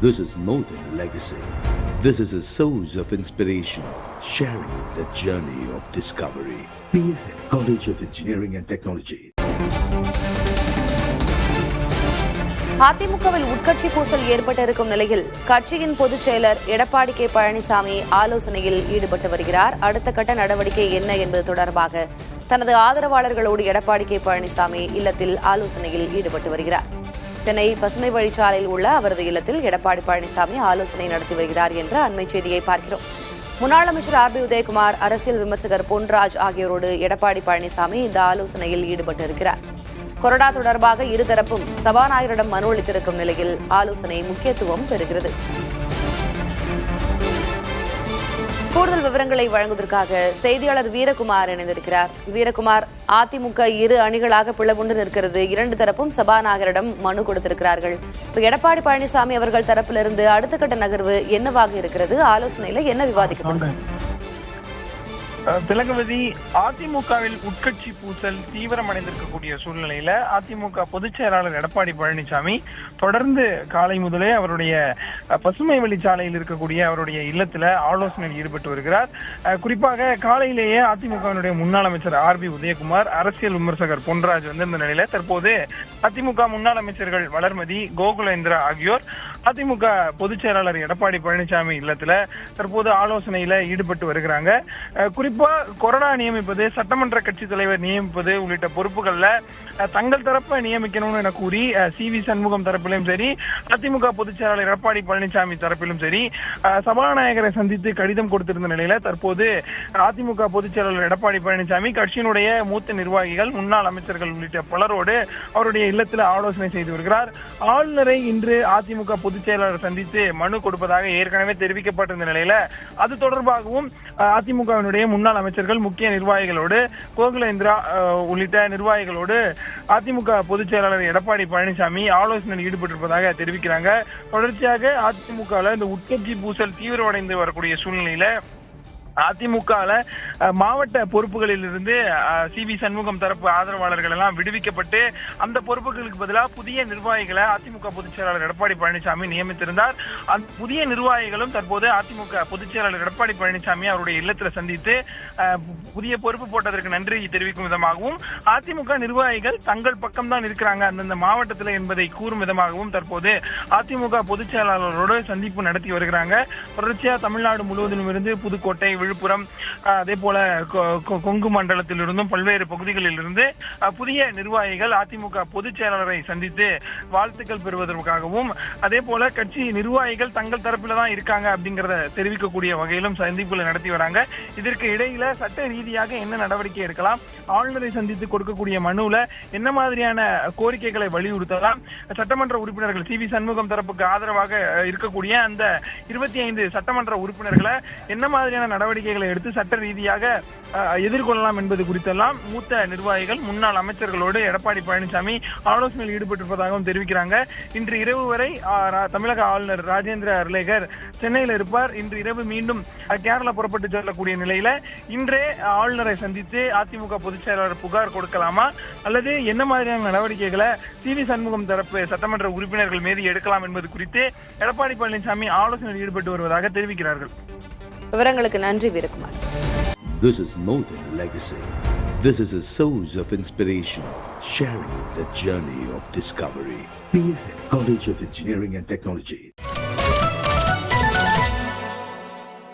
This is more than legacy. This is a source of inspiration, sharing the journey of discovery. PSN College of Engineering and Technology. அதிமுகவில் உட்கட்சி பூசல் ஏற்பட்டிருக்கும் நிலையில் கட்சியின் பொதுச் செயலர் எடப்பாடி கே பழனிசாமி ஆலோசனையில் ஈடுபட்டு வருகிறார். அடுத்த கட்ட நடவடிக்கை என்ன என்பது தொடர்பாக தனது ஆதரவாளர்களோடு எடப்பாடி கே பழனிசாமி இல்லத்தில் ஆலோசனையில் ஈடுபட்டு வருகிறார். சென்னை பசுமை வழிச்சாலையில் உள்ள அவரது இல்லத்தில் எடப்பாடி பழனிசாமி ஆலோசனை நடத்தி வருகிறார் என்ற அண்மை செய்தியை பார்க்கிறோம். முன்னாள் அமைச்சர் ஆர் பி உதயகுமார், அரசியல் விமர்சகர் பொன்ராஜ் ஆகியோரோடு எடப்பாடி பழனிசாமி இந்த ஆலோசனையில் ஈடுபட்டிருக்கிறார். கொரோனா தொடர்பாக இருதரப்பும் சபாநாயகரிடம் மனு அளித்திருக்கும் நிலையில் ஆலோசனை முக்கியத்துவம் பெறுகிறது. கூடுதல் விவரங்களை வழங்குவதற்காக செய்தியாளர் வீரகுமார் இணைந்திருக்கிறார். வீரகுமார், அதிமுக இரு அணிகளாக பிளவுண்டு நிற்கிறது. இரண்டு தரப்பும் சபாநாயகரிடம் மனு கொடுத்திருக்கிறார்கள். இப்ப எடப்பாடி பழனிசாமி அவர்கள் தரப்பிலிருந்து அடுத்த கட்ட நகர்வு என்னவாக இருக்கிறது? ஆலோசனையில என்ன விவாதிக்கப்படும்? திலகவதி, அதிமுகவில் உட்கட்சி பூசல் தீவிரமடைந்திருக்கக்கூடிய சூழ்நிலையில அதிமுக பொதுச் செயலாளர் எடப்பாடி பழனிசாமி தொடர்ந்து காலை முதலே அவருடைய பசுமை வழிச்சாலையில் இருக்கக்கூடிய அவருடைய இல்லத்துல ஆலோசனையில் ஈடுபட்டு வருகிறார். குறிப்பாக காலையிலேயே அதிமுகவினுடைய முன்னாள் அமைச்சர் ஆர் பி உதயகுமார், அரசியல் விமர்சகர் பொன்ராஜ் வந்திருந்த நிலையில தற்போது அதிமுக முன்னாள் அமைச்சர்கள் வளர்மதி, கோகுலேந்திரா ஆகியோர் அதிமுக பொதுச் செயலாளர் எடப்பாடி பழனிசாமி இல்லத்துல தற்போது ஆலோசனையில ஈடுபட்டு வருகிறாங்க. குறிப்பா கொரோனா நியமிப்பது, சட்டமன்ற கட்சி தலைவர் நியமிப்பது உள்ளிட்ட பொறுப்புகள்ல தங்கள் தரப்பை நியமிக்கணும்னு என கூறி சி.வி. சண்முகம் தரப்பிலும் சரி, அதிமுக பொதுச் செயலாளர் எடப்பாடி பழனிசாமி தரப்பிலும் சரி சபாநாயகரை சந்தித்து கடிதம் கொடுத்திருந்த நிலையில தற்போது அதிமுக பொதுச் செயலாளர் எடப்பாடி பழனிசாமி கட்சியினுடைய மூத்த நிர்வாகிகள், முன்னாள் அமைச்சர்கள் உள்ளிட்ட பலரோடு அவருடைய இல்லத்தில் ஆலோசனை செய்து வருகிறார். ஆளுநரை இன்று அதிமுக பொதுச் செயலாளர் சந்தித்து மனு கொடுப்பதாக ஏற்கனவே தெரிவிக்கப்பட்டிருந்த நிலையில அது தொடர்பாகவும் அதிமுகவினுடைய முன்னாள் அமைச்சர்கள், முக்கிய நிர்வாகிகளோடு, கோகுலேந்திரா உள்ளிட்ட நிர்வாகிகளோடு அதிமுக பொதுச் செயலாளர் எடப்பாடி பழனிசாமி ஆலோசனையில் ஈடுபட்டிருப்பதாக தெரிவிக்கிறாங்க. தொடர்ச்சியாக அதிமுகவில் இந்த உட்கட்சி பூசல் தீவிரமடைந்து வரக்கூடிய சூழ்நிலையில அதிமுகல மாவட்ட பொறுப்புகளில் இருந்து சி.வி. சண்முகம் தரப்பு ஆதரவாளர்கள் எல்லாம் விடுவிக்கப்பட்டு அந்த பொறுப்புகளுக்கு பதிலாக புதிய நிர்வாகிகளை அதிமுக பொதுச் செயலாளர் எடப்பாடி பழனிசாமி நியமித்திருந்தார். அந்த புதிய நிர்வாகிகளும் தற்போது அதிமுக பொதுச் செயலாளர் எடப்பாடி பழனிசாமி அவருடைய இல்லத்தில் சந்தித்து புதிய பொறுப்பு போட்டதற்கு நன்றி தெரிவிக்கும் விதமாகவும், அதிமுக நிர்வாகிகள் தங்கள் பக்கம்தான் இருக்கிறாங்க அந்தந்த மாவட்டத்தில் என்பதை கூறும் விதமாகவும் தற்போது அதிமுக பொதுச் செயலாளரோடு சந்திப்பு நடத்தி வருகிறாங்க. தொடர்ச்சியா தமிழ்நாடு முழுவதிலும் இருந்து புதுக்கோட்டை, விழுப்புரம், அதே போல கொங்கு மண்டலத்தில் இருந்தும் பல்வேறு பகுதிகளில் இருந்து புதிய நிர்வாகிகள் அதிமுக பொதுச் செயலாளரை சந்தித்து வாழ்த்துக்கள் பெறுவதற்காகவும், அதே போல கட்சி நிர்வாகிகள் தங்கள் தரப்பில தான் இருக்காங்க அப்படிங்கறத தெரிவிக்கக்கூடிய வகையிலும் சந்திப்புகளை நடத்தி வராங்க. இதற்கு இடையில சட்ட ரீதியாக என்ன நடவடிக்கை எடுக்கலாம், ஆளுநரை சந்தித்து கொடுக்கக்கூடிய மனுல என்ன மாதிரியான கோரிக்கைகளை வலியுறுத்தலாம், சட்டமன்ற உறுப்பினர்கள் சி.வி. சண்முகம் தரப்புக்கு ஆதரவாக இருக்கக்கூடிய அந்த 25 சட்டமன்ற உறுப்பினர்களை என்ன மாதிரியான நடவடிக்கைகளை எடுத்து சட்ட ரீதியாக எதிர்கொள்ளலாம் என்பது குறித்தெல்லாம் மூத்த நிர்வாகிகள், முன்னாள் அமைச்சர்களோடு எடப்பாடி பழனிசாமி ஆலோசனையில் ஈடுபட்டிருப்பதாகவும் தெரிவிக்கிறாங்க. இன்று இரவு வரை தமிழக ஆளுநர் ராஜேந்திர அர்லேகர் சென்னையில் இருப்பார். இன்று இரவு மீண்டும் கேரளா புறப்பட்டு செல்லக்கூடிய நிலையில இன்றே ஆளுநரை சந்தித்து அதிமுக பொதுச் செயலாளர் புகார் கொடுக்கலாமா அல்லது என்ன மாதிரியான நடவடிக்கைகளை சி.வி. சண்முகம் தரப்பு சட்டமன்ற உறுப்பினர்கள் மீது எடுக்கலாம் என்பது குறித்து எடப்பாடி பழனிசாமி ஆலோசனையில் ஈடுபட்டு வருவதாக தெரிவிக்கிறார்கள். விவரங்களுக்கு நன்றி Veerakumar. This is more than legacy. This is a source of inspiration, sharing the journey of discovery. PSN College of Engineering and Technology.